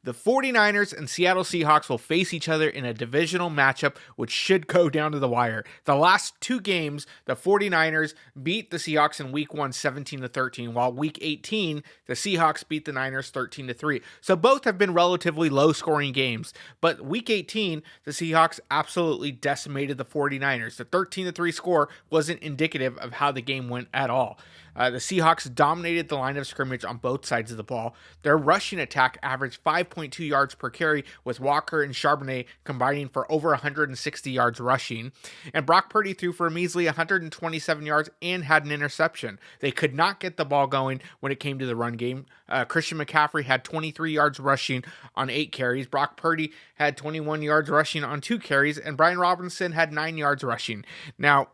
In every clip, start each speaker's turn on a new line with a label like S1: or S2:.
S1: The 49ers and Seattle Seahawks will face each other in a divisional matchup, which should go down to the wire. The last two games, the 49ers beat the Seahawks in week 1 17-13, while week 18, the Seahawks beat the Niners 13-3. So both have been relatively low-scoring games, but week 18, the Seahawks absolutely decimated the 49ers. The 13-3 score wasn't indicative of how the game went at all. The Seahawks dominated the line of scrimmage on both sides of the ball. Their rushing attack averaged 5.2 yards per carry, with Walker and Charbonnet combining for over 160 yards rushing. And Brock Purdy threw for a measly 127 yards and had an interception. They could not get the ball going when it came to the run game. Christian McCaffrey had 23 yards rushing on 8 carries. Brock Purdy had 21 yards rushing on 2 carries, and Brian Robinson had 9 yards rushing. Now,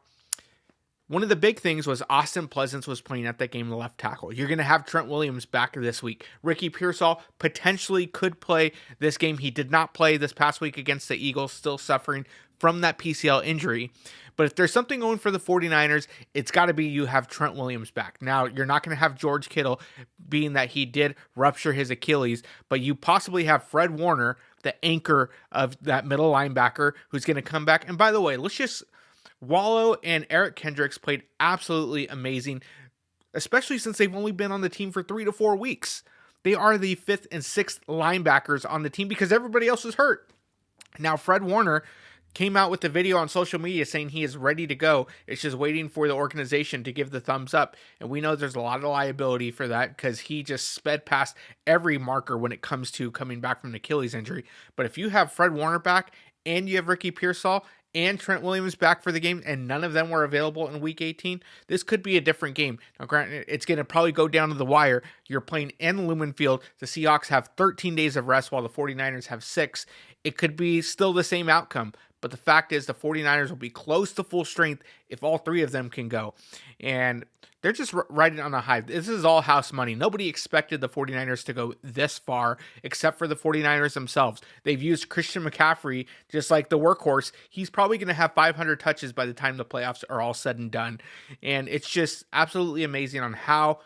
S1: one of the big things was Austin Pleasance was playing at that game in the left tackle. You're going to have Trent Williams back this week. Ricky Pearsall potentially could play this game. He did not play this past week against the Eagles, still suffering from that PCL injury. But if there's something going for the 49ers, it's got to be you have Trent Williams back. Now, you're not going to have George Kittle, being that he did rupture his Achilles, but you possibly have Fred Warner, the anchor of that middle linebacker, who's going to come back. And by the way, Wallow and Eric Kendricks played absolutely amazing, especially since they've only been on the team for 3 to 4 weeks. They are the 5th and 6th linebackers on the team because everybody else is hurt. Now, Fred Warner came out with a video on social media saying he is ready to go. It's just waiting for the organization to give the thumbs up. And we know there's a lot of liability for that because he just sped past every marker when it comes to coming back from an Achilles injury. But if you have Fred Warner back and you have Ricky Pearsall and Trent Williams back for the game, and none of them were available in week 18, this could be a different game. Now, granted, it's going to probably go down to the wire. You're playing in Lumen Field. The Seahawks have 13 days of rest while the 49ers have 6. It could be still the same outcome, but the fact is the 49ers will be close to full strength if all 3 of them can go. And they're just riding on a high. This is all house money. Nobody expected the 49ers to go this far except for the 49ers themselves. They've used Christian McCaffrey just like the workhorse. He's probably going to have 500 touches by the time the playoffs are all said and done. And it's just absolutely amazing on how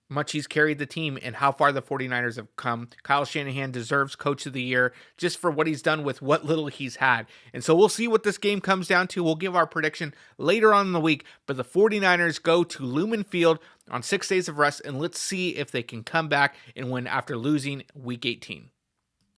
S1: much he's carried the team and how far the 49ers have come. Kyle Shanahan deserves Coach of the Year just for what he's done with what little he's had. And so we'll see what this game comes down to. We'll give our prediction later on in the week, but the 49ers go to Lumen Field on 6 days of rest, and let's see if they can come back and win after losing week 18.